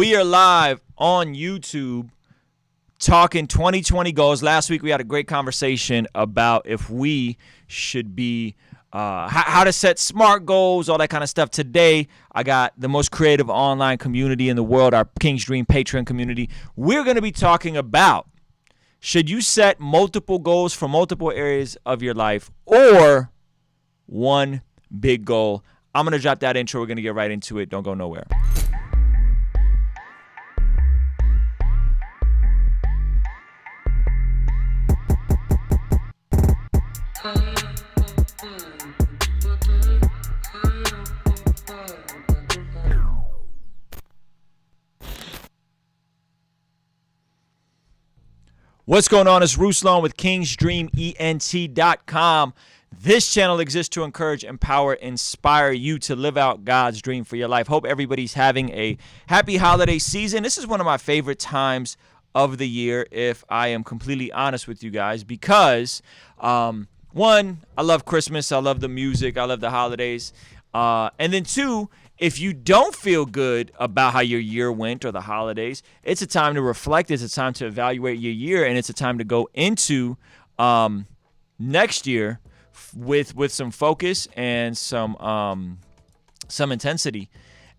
We are live on YouTube talking 2020 goals. Last week we had a great conversation about if we should be, how to set SMART goals, all that kind of stuff. Today, I got the most creative online community in the world, our King's Dream Patreon community. We're going to be talking about, should you set multiple goals for multiple areas of your life or one big goal? I'm going to drop that intro. We're going to get right into it. Don't go nowhere. What's going on? It's Ruslan with KingsDreamENT.com. This channel exists to encourage, empower, inspire you to live out God's dream for your life. Hope everybody's having a happy holiday season. This is one of my favorite times of the year, if I am completely honest with you guys, because one, I love Christmas, I love the music, I love the holidays, and then two, if you don't feel good about how your year went or the holidays, it's a time to reflect. It's a time to evaluate your year, and it's a time to go into next year with some focus and some intensity.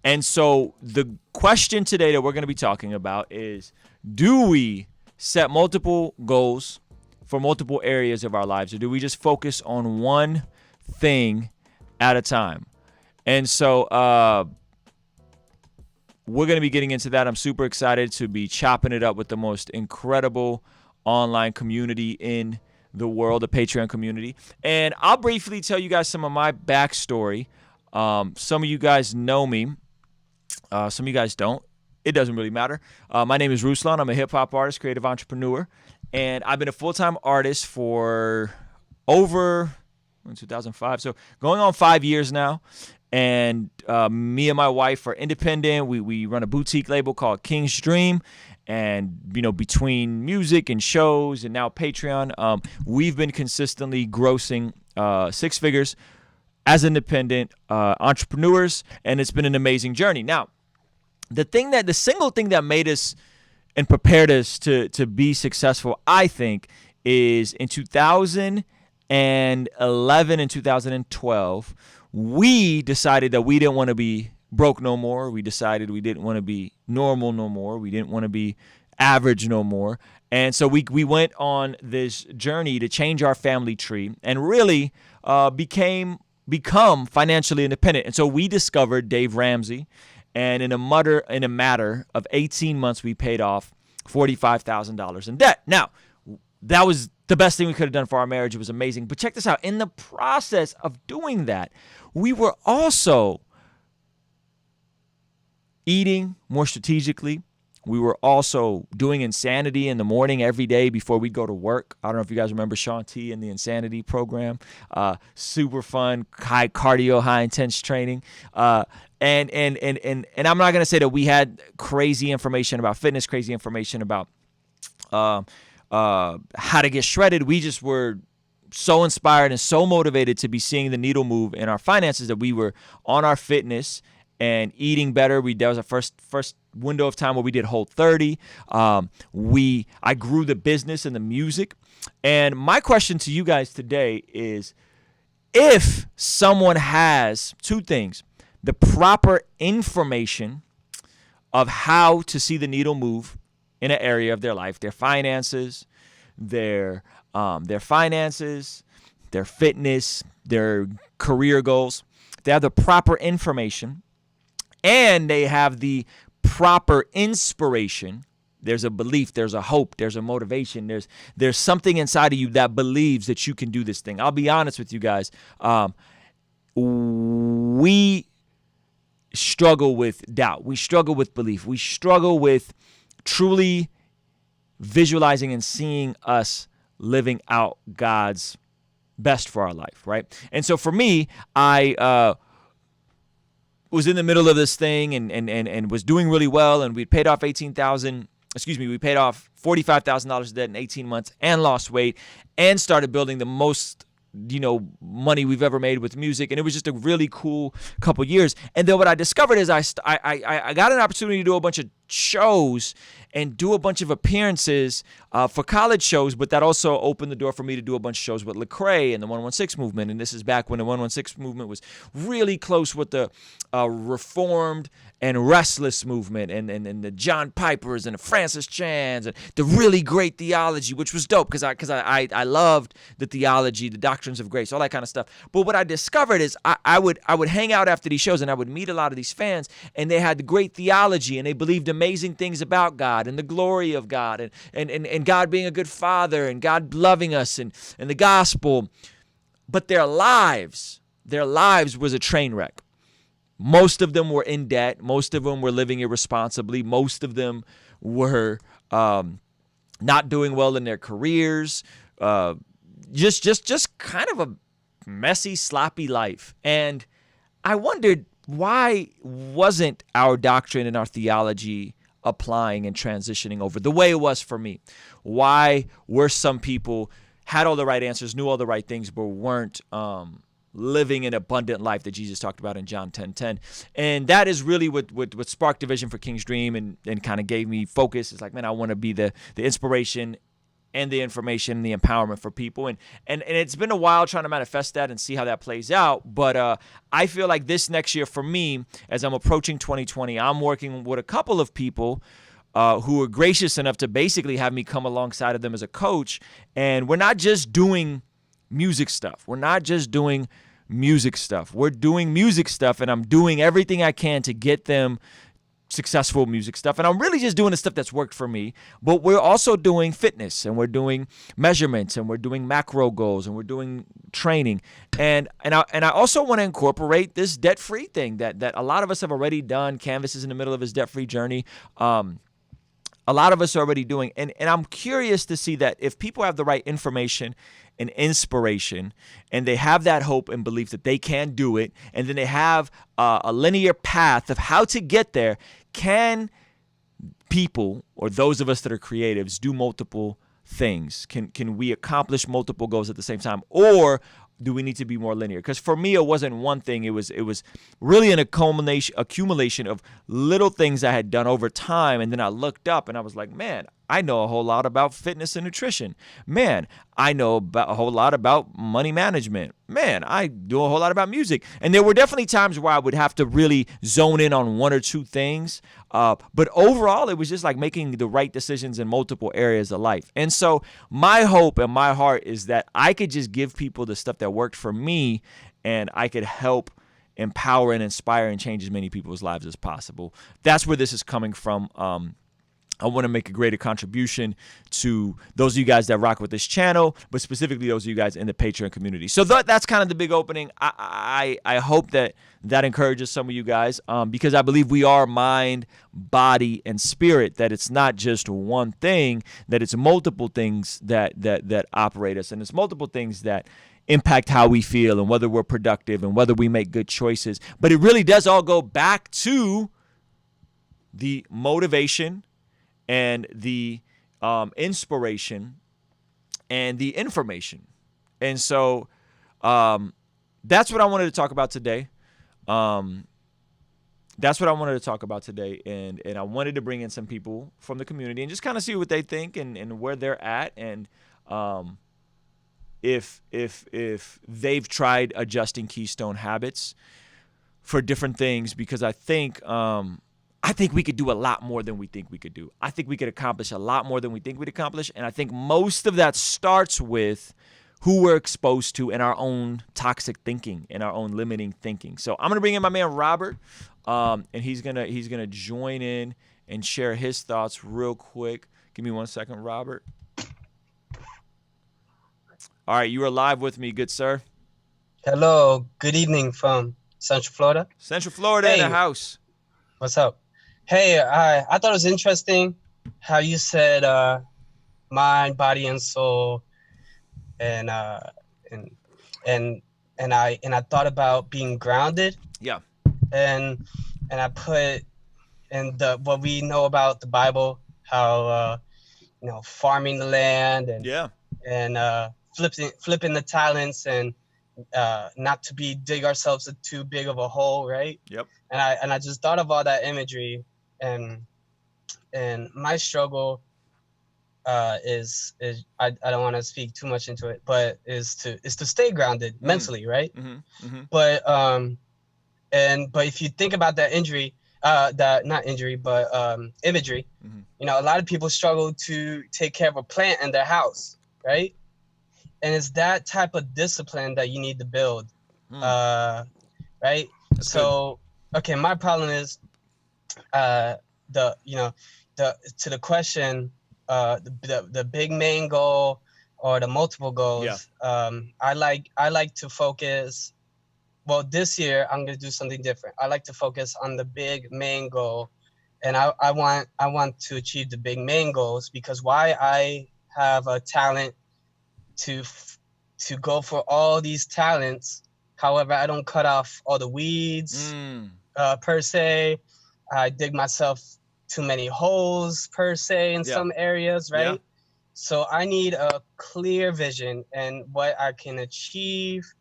And so the question today that we're going to be talking about is, do we set multiple goals for multiple areas of our lives, or do we just focus on one thing at a time? And so we're going to be getting into that. I'm super excited to be chopping it up with the most incredible online community in the world, the Patreon community. And I'll briefly tell you guys some of my backstory. Some of you guys know me. Some of you guys don't. It doesn't really matter. My name is Ruslan. I'm a hip-hop artist, creative entrepreneur. And I've been a full-time artist for over 2005. So going on 5 years now. And me and my wife are independent. We run a boutique label called King's Dream. And, you know, between music and shows and now Patreon, we've been consistently grossing six figures as independent entrepreneurs. And it's been an amazing journey. Now, the single thing that made us and prepared us to be successful, I think, is in 2011 and 2012, we decided that we didn't want to be broke no more. We decided we didn't want to be normal no more. We didn't want to be average no more. And so we went on this journey to change our family tree and really become financially independent. And so we discovered Dave Ramsey, and in a matter of 18 months, we paid off $45,000 in debt. Now, that was the best thing we could have done for our marriage. It was amazing. But check this out. In the process of doing that, we were also eating more strategically. We were also doing Insanity in the morning every day before we go to work. I don't know if you guys remember Sean T and the Insanity program. Super fun, high cardio, high intense training. And I'm not gonna say that we had crazy information about fitness, crazy information about how to get shredded. We just were so inspired and so motivated to be seeing the needle move in our finances that we were on our fitness and eating better. That was our first window of time where we did Whole30. I grew the business and the music. And my question to you guys today is, if someone has two things: the proper information of how to see the needle move in an area of their life, their finances, their fitness, their career goals. They have the proper information, and they have the proper inspiration. There's a belief, there's a hope, there's a motivation, there's something inside of you that believes that you can do this thing. I'll be honest with you guys. We struggle with doubt. We struggle with belief. We struggle with truly visualizing and seeing us living out God's best for our life, right? And so for me, I was in the middle of this thing and was doing really well, and we paid off $45,000 debt in 18 months and lost weight and started building the most money we've ever made with music. And it was just a really cool couple years. And then what I discovered is I got an opportunity to do a bunch of shows and do a bunch of appearances for college shows, but that also opened the door for me to do a bunch of shows with Lecrae and the 116 movement. And this is back when the 116 movement was really close with the Reformed and Restless movement and the John Pipers and the Francis Chans and the really great theology, which was dope because I loved the theology, the doctrines of grace, all that kind of stuff. But what I discovered is I would hang out after these shows and I would meet a lot of these fans, and they had great theology and they believed amazing things about God and the glory of God and God being a good father and God loving us and the gospel. But their lives was a train wreck. Most of them were in debt. Most of them were living irresponsibly. Most of them were not doing well in their careers. Just kind of a messy, sloppy life. And I wondered, why wasn't our doctrine and our theology applying and transitioning over the way it was for me? Why were some people had all the right answers, knew all the right things, but weren't living an abundant life that Jesus talked about in John 10:10? And that is really what sparked the vision for King's Dream and kind of gave me focus. It's like, man, I want to be the inspiration and the information and the empowerment for people. And it's been a while trying to manifest that and see how that plays out. But I feel like this next year for me, as I'm approaching 2020, I'm working with a couple of people who are gracious enough to basically have me come alongside of them as a coach. And we're not just doing music stuff. We're doing music stuff, and I'm doing everything I can to get them successful music stuff. And I'm really just doing the stuff that's worked for me. But we're also doing fitness, and we're doing measurements, and we're doing macro goals, and we're doing training. And I also want to incorporate this debt-free thing that a lot of us have already done. Canvas is in the middle of his debt-free journey. A lot of us are already doing. And I'm curious to see that if people have the right information and inspiration, and they have that hope and belief that they can do it, and then they have a linear path of how to get there, can people, or those of us that are creatives, do multiple things? Can we accomplish multiple goals at the same time? Or do we need to be more linear? Because for me, it wasn't one thing. It was really an accumulation of little things I had done over time. And then I looked up and I was like, man, I know a whole lot about fitness and nutrition. Man, I know about a whole lot about money management. Man, I do a whole lot about music. And there were definitely times where I would have to really zone in on one or two things. But overall, it was just like making the right decisions in multiple areas of life. And so my hope and my heart is that I could just give people the stuff that worked for me, and I could help empower and inspire and change as many people's lives as possible. That's where this is coming from. I want to make a greater contribution to those of you guys that rock with this channel, but specifically those of you guys in the Patreon community. So that's kind of the big opening. I hope that encourages some of you guys, because I believe we are mind, body, and spirit, that it's not just one thing, that it's multiple things that operate us, and it's multiple things that impact how we feel and whether we're productive and whether we make good choices. But it really does all go back to the motivation and the inspiration and the information. And so that's what I wanted to talk about today. And I wanted to bring in some people from the community and just kind of see what they think and where they're at, and if they've tried adjusting Keystone Habits for different things, because I think we could do a lot more than we think we could do. I think we could accomplish a lot more than we think we'd accomplish. And I think most of that starts with who we're exposed to in our own toxic thinking and our own limiting thinking. So I'm going to bring in my man, Robert, and he's going to join in and share his thoughts real quick. Give me 1 second, Robert. All right, you are live with me, good sir. Hello, good evening from Central Florida. Central Florida, hey, in the house. What's up? Hey, I thought it was interesting how you said mind, body, and soul, and I thought about being grounded. Yeah. And I put in what we know about the Bible, how farming the land and flipping the talents, and not to dig ourselves too big of a hole, right? Yep. And I just thought of all that imagery, and and my struggle is I don't want to speak too much into it, but is to stay grounded mentally, right? But but if you think about that injury, that not injury, but imagery, you know, a lot of people struggle to take care of a plant in their house, right? And it's that type of discipline that you need to build, right? That's so good. Okay, my problem is to the question, the big main goal or the multiple goals. I like to focus. Well, this year I'm gonna do something different. I like to focus on the big main goal, and I want to achieve the big main goals, because why I have a talent to go for all these talents. However, I don't cut off all the weeds per se. I dig myself too many holes per se in some areas, right? Yeah. So I need a clear vision and what I can achieve,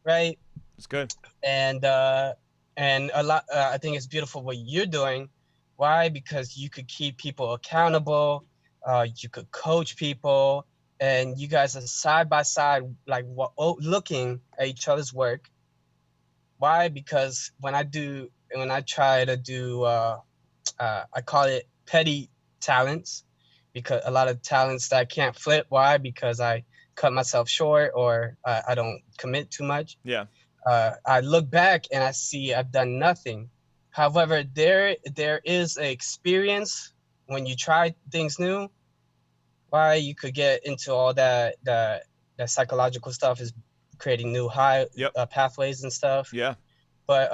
right? That's good. And a lot, I think it's beautiful what you're doing. Why? Because you could keep people accountable. You could coach people, and you guys are side by side, like looking at each other's work. Why? Because when I try to do, I call it petty talents, because a lot of talents that I can't flip. Why? Because I cut myself short, or I don't commit too much. Yeah. I look back and I see I've done nothing. However, there is an experience when you try things new. Why? You could get into all that psychological stuff, is creating new pathways and stuff. Yeah. But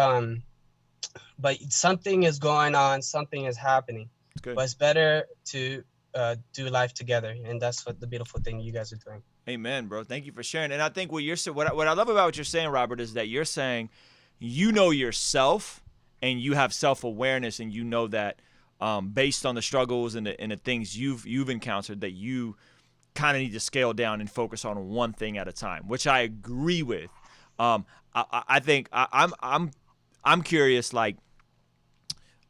something is going on, something is happening. It's good. But it's better to do life together, and that's what the beautiful thing you guys are doing. Amen, bro. Thank you for sharing. And I think what I love about what you're saying, Robert, is that you're saying you know yourself and you have self-awareness, and you know that based on the struggles and the things you've encountered, that you kind of need to scale down and focus on one thing at a time, which I agree with. I think I'm curious, like,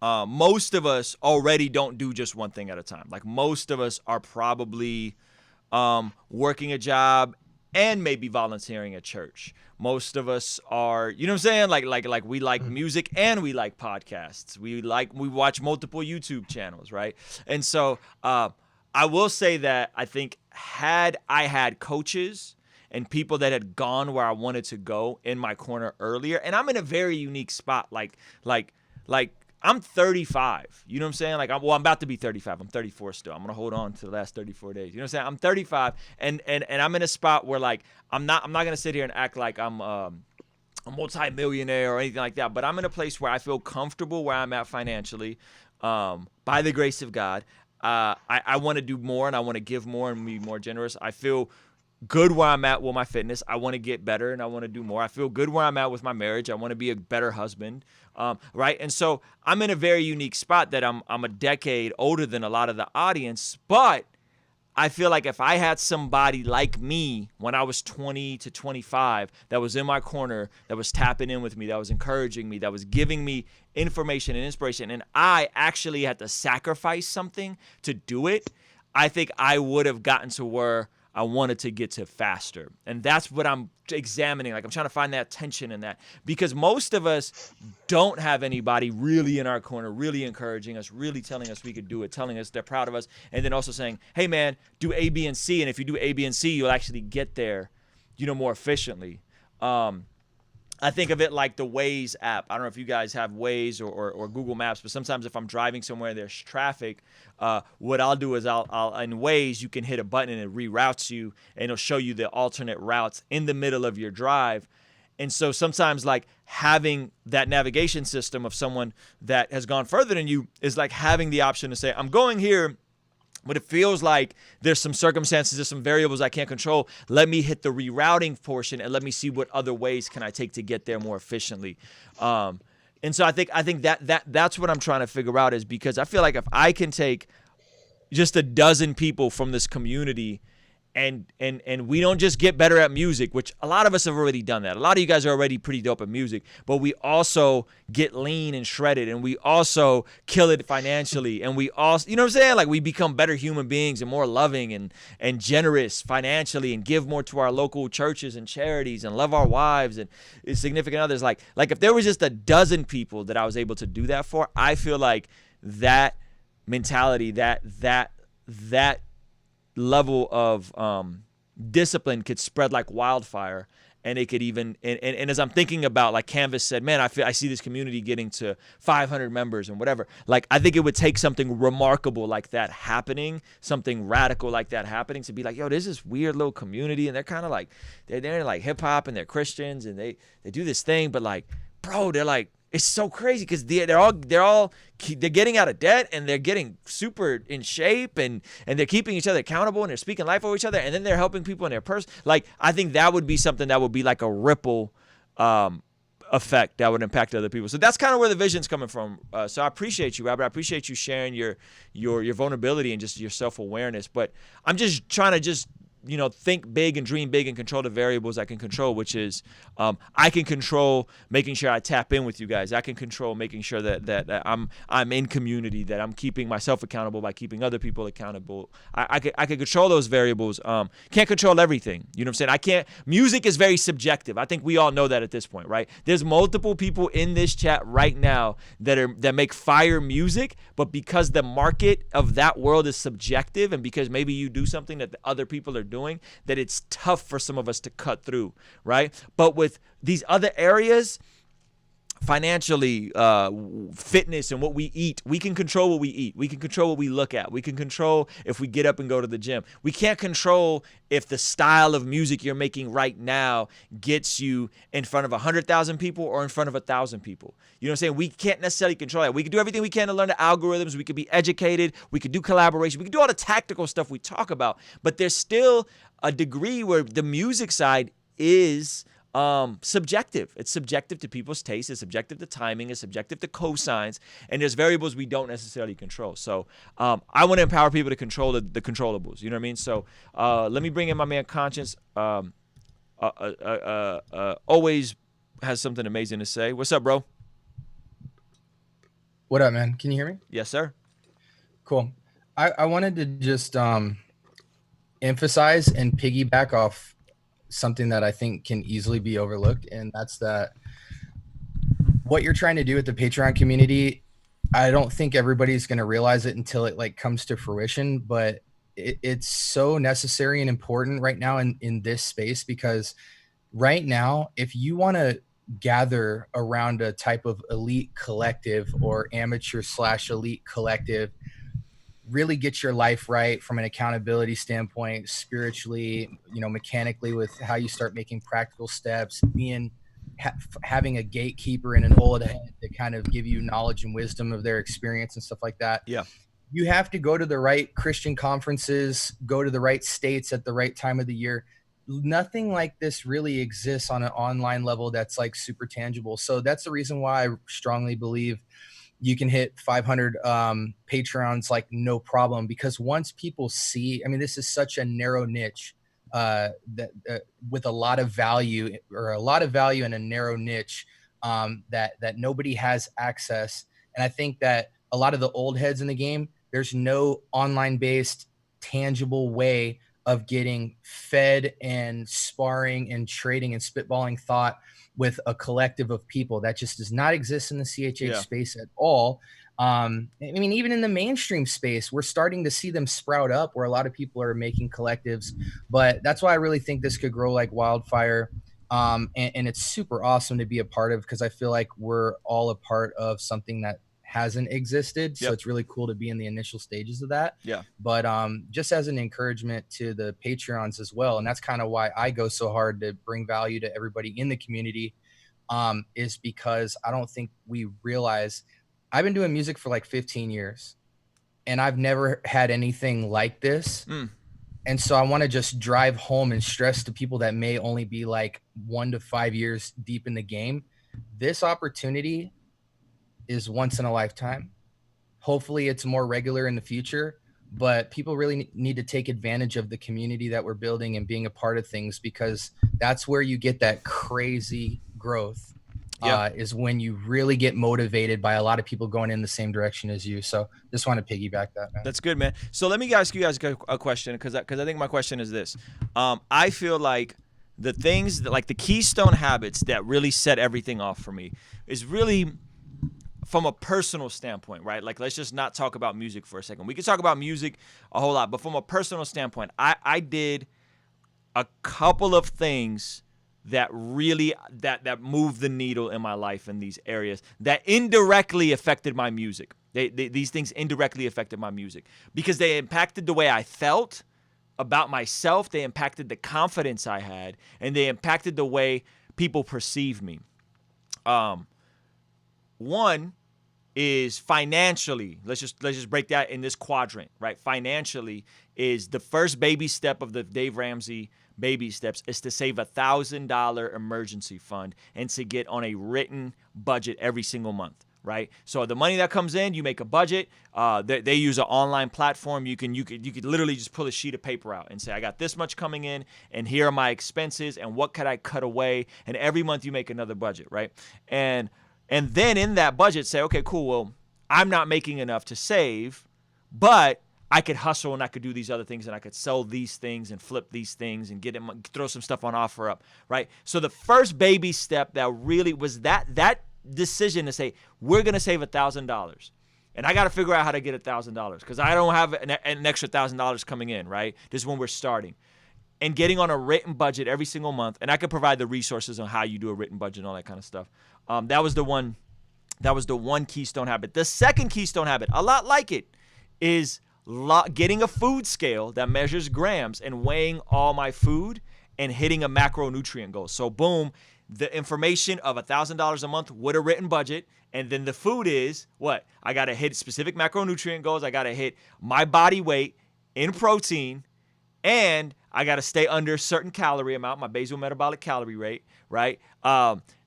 most of us already don't do just one thing at a time. Like, most of us are probably working a job and maybe volunteering at church. Most of us are, you know what I'm saying? Like we like music and we like podcasts. We watch multiple YouTube channels, right? And so I will say that I think had I had coaches and people that had gone where I wanted to go in my corner earlier, and I'm in a very unique spot, like I'm 35, you know what I'm saying? Like, I'm about to be 35. I'm 34 still. I'm going to hold on to the last 34 days. You know what I'm saying? I'm 35, and I'm in a spot where, like, I'm not going to sit here and act like I'm a multi-millionaire or anything like that, but I'm in a place where I feel comfortable where I'm at financially, by the grace of God. I want to do more, and I want to give more and be more generous. I feel good where I'm at with my fitness. I want to get better, and I want to do more. I feel good where I'm at with my marriage. I want to be a better husband, right? And so I'm in a very unique spot that I'm a decade older than a lot of the audience, but I feel like if I had somebody like me when I was 20 to 25 that was in my corner, that was tapping in with me, that was encouraging me, that was giving me information and inspiration, and I actually had to sacrifice something to do it, I think I would have gotten to where I wanted to get to faster. And that's what I'm examining. Like, I'm trying to find that tension in that, because most of us don't have anybody really in our corner, really encouraging us, really telling us we could do it, telling us they're proud of us, and then also saying, hey man, do A, B, and C. And if you do A, B, and C, you'll actually get there, more efficiently. I think of it like the Waze app. I don't know if you guys have Waze or Google Maps, but sometimes if I'm driving somewhere there's traffic, what I'll do is I'll in Waze, you can hit a button and it reroutes you, and it'll show you the alternate routes in the middle of your drive. And so sometimes, like, having that navigation system of someone that has gone further than you is like having the option to say, I'm going here, but it feels like there's some circumstances, there's some variables I can't control. Let me hit the rerouting portion and let me see what other ways can I take to get there more efficiently. And so I think that's what I'm trying to figure out, is because I feel like if I can take just a dozen people from this community and we don't just get better at music, which a lot of us have already done that. A lot of you guys are already pretty dope at music, but we also get lean and shredded, and we also kill it financially, and we also, you know what I'm saying? Like, we become better human beings and more loving and generous financially, and give more to our local churches and charities, and love our wives and significant others. Like if there was just a dozen people that I was able to do that for, I feel like that mentality, that level of discipline could spread like wildfire, and it could even and as I'm thinking about, like Canvas said, man, I see this community getting to 500 members and whatever. Like, I think it would take something remarkable like that happening, something radical like that happening, to be like, yo, there's this weird little community, and they're kind of like, they're like hip hop, and they're Christians, and they do this thing, but like, bro, they're like, it's so crazy because they're getting out of debt, and they're getting super in shape, and they're keeping each other accountable, and they're speaking life over each other, and then they're helping people in their purse. Like, I think that would be something that would be like a ripple effect that would impact other people. So that's kind of where the vision's coming from. So I appreciate you, Robert. I appreciate you sharing your vulnerability and just your self-awareness. But I'm just trying to think big and dream big and control the variables I can control, which is I can control making sure I tap in with you guys. I can control making sure that I'm in community, that I'm keeping myself accountable by keeping other people accountable. I can control those variables. Can't control everything. You know what I'm saying? Music is very subjective. I think we all know that at this point, right? There's multiple people in this chat right now that make fire music, but because the market of that world is subjective, and because maybe you do something that the other people are doing, that it's tough for some of us to cut through, right? But with these other areas, financially, fitness, and what we eat, we can control what we eat. We can control what we look at. We can control if we get up and go to the gym. We can't control if the style of music you're making right now gets you in front of 100,000 people or in front of 1,000 people. You know what I'm saying? We can't necessarily control that. We can do everything we can to learn the algorithms. We could be educated. We could do collaboration. We can do all the tactical stuff we talk about. But there's still a degree where the music side is subjective. It's subjective to people's taste. It's subjective to timing. It's subjective to cosigns. And there's variables we don't necessarily control. So I want to empower people to control the controllables. You know what I mean? So let me bring in my man Conscience. Always has something amazing to say. What's up, bro? What up, man? Can you hear me? Yes, sir. Cool. I wanted to just emphasize and piggyback off something that I think can easily be overlooked, and that's that what you're trying to do with the Patreon community, I don't think everybody's going to realize it until it like comes to fruition, but it's so necessary and important right now in this space, because right now, if you want to gather around a type of elite collective or amateur/elite collective, really get your life right from an accountability standpoint, spiritually, mechanically, with how you start making practical steps, having a gatekeeper and an old head to kind of give you knowledge and wisdom of their experience and stuff like that. Yeah. You have to go to the right Christian conferences, go to the right states at the right time of the year. Nothing like this really exists on an online level that's like super tangible. So that's the reason why I strongly believe you can hit 500 Patreons like no problem, because once people see, I mean, this is such a narrow niche with a lot of value in a narrow niche that nobody has access. And I think that a lot of the old heads in the game, there's no online based tangible way of getting fed and sparring and trading and spitballing thought with a collective of people. That just does not exist in the CHH space at all. I mean, even in the mainstream space, we're starting to see them sprout up where a lot of people are making collectives, but that's why I really think this could grow like wildfire. And it's super awesome to be a part of, because I feel like we're all a part of something that hasn't existed. So it's really cool to be in the initial stages of that. Yeah. But just as an encouragement to the Patreons as well, and that's kind of why I go so hard to bring value to everybody in the community, is because I don't think we realize I've been doing music for like 15 years and I've never had anything like this. And so I want to just drive home and stress to people that may only be like 1 to 5 years deep in the game. This opportunity is once in a lifetime. Hopefully it's more regular in the future, but people really need to take advantage of the community that we're building and being a part of things, because that's where you get that crazy growth. Is when you really get motivated by a lot of people going in the same direction as you. So just want to piggyback that, man. That's good, man. So let me ask you guys a question, because I think my question is this. I feel like the things that, like the Keystone Habits that really set everything off for me is really from a personal standpoint, right? Like, let's just not talk about music for a second. We can talk about music a whole lot, but from a personal standpoint, I did a couple of things that really that moved the needle in my life in these areas that indirectly affected my music. These things indirectly affected my music because they impacted the way I felt about myself. They impacted the confidence I had, and they impacted the way people perceive me. One is financially. Let's just break that in this quadrant, right? Financially is the first baby step of the Dave Ramsey baby steps is to save $1,000 emergency fund and to get on a written budget every single month, right? So the money that comes in, you make a budget. They use an online platform. You could literally just pull a sheet of paper out and say, I got this much coming in, and here are my expenses, and what could I cut away? And every month you make another budget, right? And then in that budget say, okay, cool, well, I'm not making enough to save, but I could hustle and I could do these other things and I could sell these things and flip these things and throw some stuff on offer up, right? So the first baby step that really was that decision to say, we're going to save $1,000. And I got to figure out how to get $1,000 because I don't have an extra $1,000 coming in, right? This is when we're starting. And getting on a written budget every single month. And I could provide the resources on how you do a written budget and all that kind of stuff. That was the one Keystone Habit. The second Keystone Habit, a lot like it, is getting a food scale that measures grams and weighing all my food and hitting a macronutrient goal. So boom, the information of $1,000 a month with a written budget, and then the food is what? I got to hit specific macronutrient goals. I got to hit my body weight in protein, and I got to stay under a certain calorie amount, my basal metabolic calorie rate, right?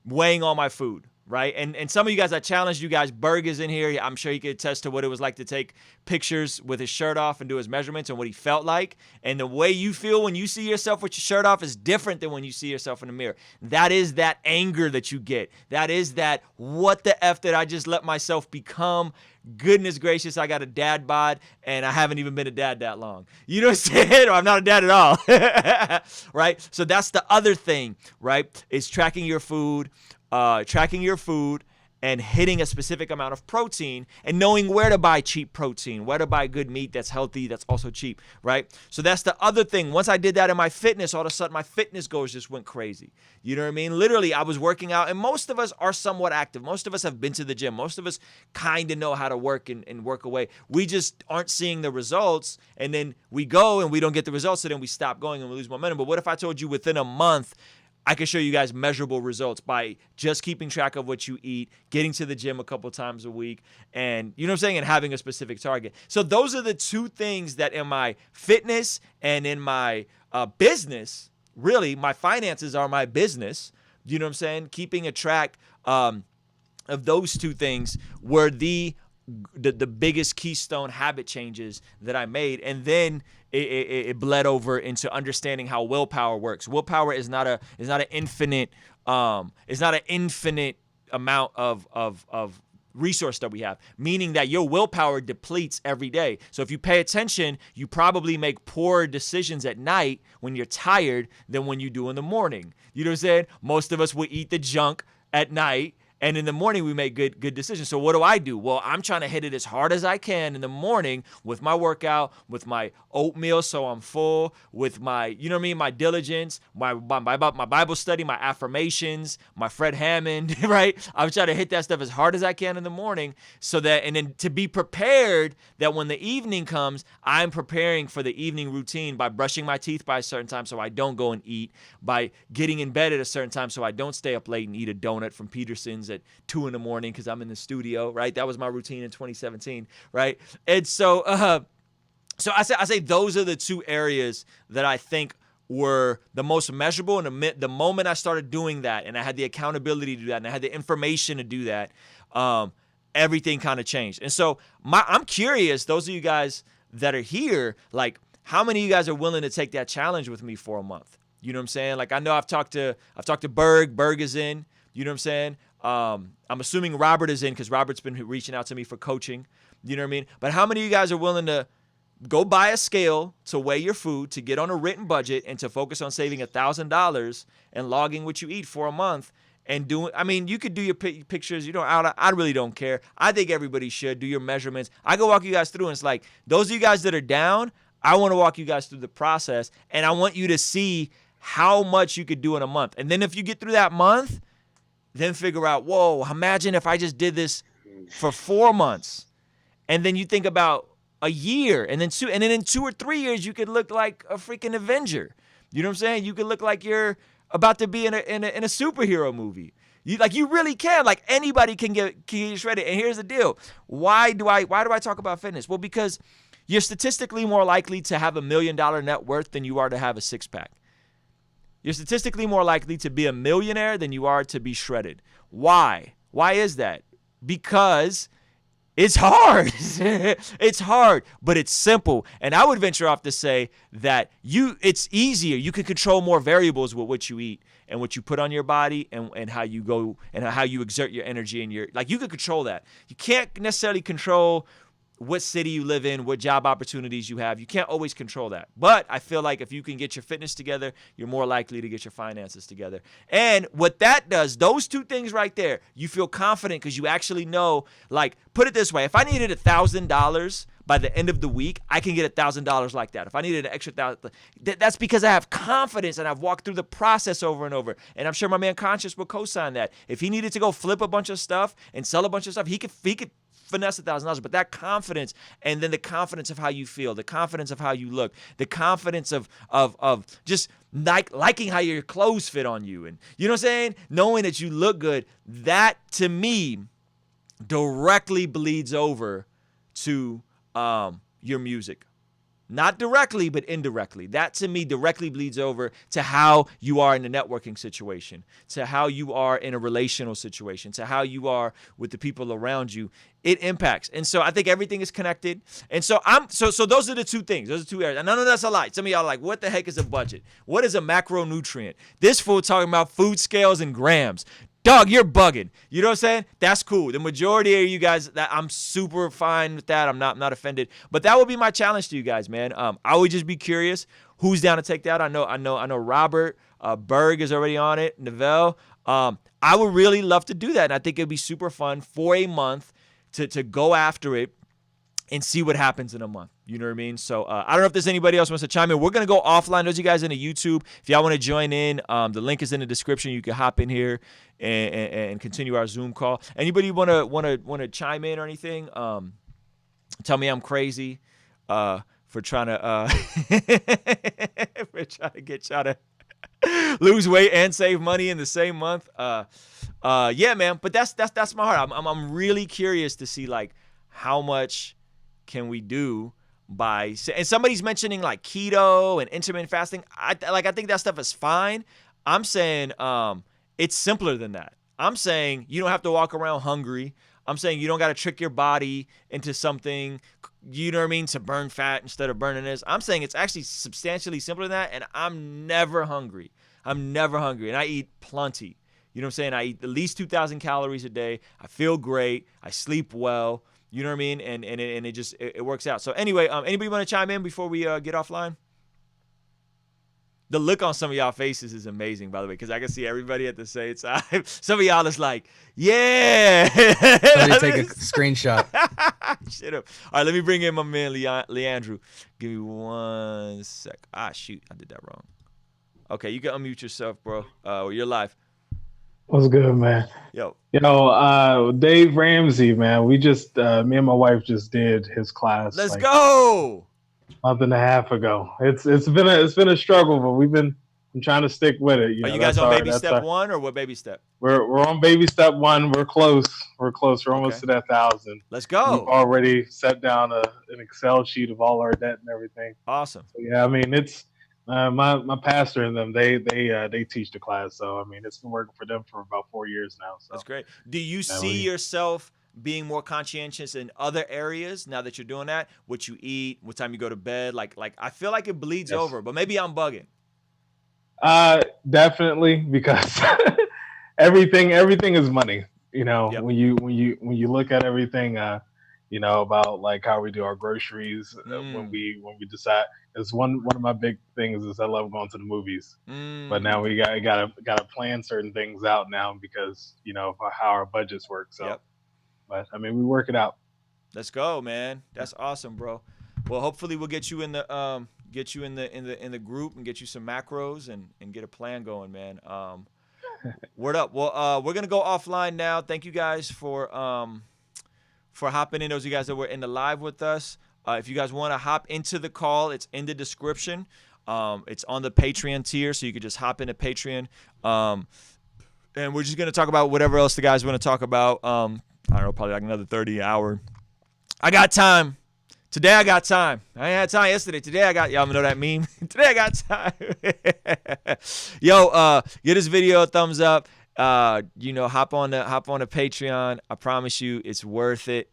Weighing all my food. Right. And some of you guys, I challenged you guys. Berg is in here. I'm sure he could attest to what it was like to take pictures with his shirt off and do his measurements and what he felt like. And the way you feel when you see yourself with your shirt off is different than when you see yourself in the mirror. That is that anger that you get. That is that, what the F did I just let myself become? Goodness gracious, I got a dad bod and I haven't even been a dad that long. You know what I'm saying? Or I'm not a dad at all. Right? So that's the other thing, right? Is tracking your food. And hitting a specific amount of protein and knowing where to buy cheap protein, where to buy good meat that's healthy, that's also cheap, right? So that's the other thing. Once I did that in my fitness, all of a sudden my fitness goals just went crazy. You know what I mean? Literally, I was working out, and most of us are somewhat active. Most of us have been to the gym. Most of us kind of know how to work and work away. We just aren't seeing the results, and then we go and we don't get the results, so then we stop going and we lose momentum. But what if I told you within a month, I can show you guys measurable results by just keeping track of what you eat, getting to the gym a couple times a week, and you know what I'm saying, and having a specific target. So those are the two things that in my fitness and in my business, really, my finances are my business. You know what I'm saying? Keeping a track of those two things were the biggest Keystone habit changes that I made. And then it bled over into understanding how willpower works. Willpower is not an infinite amount of resource that we have, meaning that your willpower depletes every day. So if you pay attention, you probably make poorer decisions at night when you're tired than when you do in the morning. You know what I'm saying? Most of us will eat the junk at night, and in the morning, we make good decisions. So what do? Well, I'm trying to hit it as hard as I can in the morning with my workout, with my oatmeal so I'm full, with my, you know what I mean, my diligence, my Bible study, my affirmations, my Fred Hammond, right? I'm trying to hit that stuff as hard as I can in the morning so that, and then to be prepared that when the evening comes, I'm preparing for the evening routine by brushing my teeth by a certain time so I don't go and eat, by getting in bed at a certain time so I don't stay up late and eat a donut from Peterson's at 2 a.m. because I'm in the studio, right? That was my routine in 2017, right? And so I say those are the two areas that I think were the most measurable. And the moment I started doing that, and I had the accountability to do that, and I had the information to do that, everything kind of changed. And so I'm curious, those of you guys that are here, like, how many of you guys are willing to take that challenge with me for a month? You know what I'm saying? Like, I know I've talked to Berg. Berg is in. You know what I'm saying? I'm assuming Robert is in because Robert's been reaching out to me for coaching. You know what I mean? But how many of you guys are willing to go buy a scale to weigh your food, to get on a written budget, and to focus on saving $1,000 and logging what you eat for a month and doing? I mean, you could do your pictures. You know, I really don't care. I think everybody should do your measurements. I can walk you guys through, and it's like, those of you guys that are down, I want to walk you guys through the process, and I want you to see how much you could do in a month. And then if you get through that month, then figure out, whoa, imagine if I just did this for 4 months. And then you think about a year, and then in 2 or 3 years, you could look like a freaking Avenger. You know what I'm saying? You could look like you're about to be in a superhero movie. You really can. Like, anybody can get shredded. And here's the deal. Why do I talk about fitness? Well, because you're statistically more likely to have $1 million net worth than you are to have a six-pack. You're statistically more likely to be a millionaire than you are to be shredded. Why? Why is that? Because it's hard. It's hard, but it's simple. And I would venture off to say that it's easier. You can control more variables with what you eat and what you put on your body and how you go and how you exert your energy and you can control that. You can't necessarily control what city you live in, what job opportunities you have. You can't always control that. But I feel like if you can get your fitness together, you're more likely to get your finances together. And what that does, those two things right there, you feel confident because you actually know, like, put it this way. If I needed $1,000 by the end of the week, I can get $1,000 like that. If I needed an extra $1,000, that's because I have confidence and I've walked through the process over and over. And I'm sure my man Conscious will co-sign that. If he needed to go flip a bunch of stuff and sell a bunch of stuff, he could finesse $1,000, but that confidence, and then the confidence of how you feel, the confidence of how you look, the confidence of just liking how your clothes fit on you, and you know what I'm saying, knowing that you look good, that to me directly bleeds over to your music. Not directly, but indirectly. That to me directly bleeds over to how you are in a networking situation, to how you are in a relational situation, to how you are with the people around you. It impacts. And so I think everything is connected. And so so those are the two things. Those are two areas. And none of that's a lie. Some of y'all are like, what the heck is a budget? What is a macronutrient? This fool talking about food scales and grams. Dog, you're bugging. You know what I'm saying? That's cool. The majority of you guys, that I'm super fine with that. I'm not offended. But that would be my challenge to you guys, man. I would just be curious who's down to take that. I know Robert Berg is already on it. Neville. I would really love to do that, and I think it'd be super fun for a month to go after it and see what happens in a month. You know what I mean? So I don't know if there's anybody else who wants to chime in. We're going to go offline. Those of you guys in the YouTube, if y'all want to join in, the link is in the description. You can hop in here and continue our Zoom call. Anybody want to chime in or anything? Tell me I'm crazy for trying to get y'all to lose weight and save money in the same month. Yeah, man. But that's my heart. I'm really curious to see like how much can we do by, and somebody's mentioning like keto and intermittent fasting. I think that stuff is fine. I'm saying it's simpler than that. I'm saying you don't have to walk around hungry. I'm saying you don't got to trick your body into something, you know what I mean, to burn fat instead of burning this. I'm saying it's actually substantially simpler than that, and I'm never hungry. And I eat plenty. You know what I'm saying? I eat at least 2,000 calories a day. I feel great. I sleep well. You know what I mean? And it works out. So anyway, anybody want to chime in before we get offline? The look on some of y'all faces is amazing, by the way, because I can see everybody at the same time. Some of y'all is like, yeah. Somebody take a screenshot. Shut up. All right, let me bring in my man, Leandrew. Give me 1 sec. Shoot. I did that wrong. Okay, you can unmute yourself, bro. You're live. What's good, man? Yo, Dave Ramsey, man. We just me and my wife just did his class. Let's go. A month and a half ago. It's been a struggle, but we've been trying to stick with it. Are you guys on baby step 1 or what baby step? We're on baby step 1. We're close. We're almost to that 1,000. Let's go. We've already set down an Excel sheet of all our debt and everything. Awesome. So, yeah, I mean it's. My pastor and them, they teach the class, so I mean it's been working for them for about 4 years now. So that's great. Do you see yourself being more conscientious in other areas now that you're doing that? What you eat, what time you go to bed? Like I feel like it bleeds over, but maybe I'm bugging. Definitely, because everything is money. Yep. When you look at everything, about like how we do our groceries, when we decide. It's one of my big things is I love going to the movies, but now we gotta plan certain things out now because of how our budgets work. So, yep. But I mean, we work it out. Let's go, man. That's awesome, bro. Well, hopefully we'll get you in the group and get you some macros and get a plan going, man. Word up. Well, we're gonna go offline now. Thank you guys for hopping in. Those of you guys that were in the live with us. If you guys want to hop into the call, it's in the description. It's on the Patreon tier, so you can just hop into Patreon. And we're just gonna talk about whatever else the guys want to talk about. I don't know, probably like another 30 hour. I got time. Today I got time. I ain't had time yesterday. Today I got, y'all know that meme? Today I got time. Yo, give this video a thumbs up. Hop on the Patreon. I promise you it's worth it.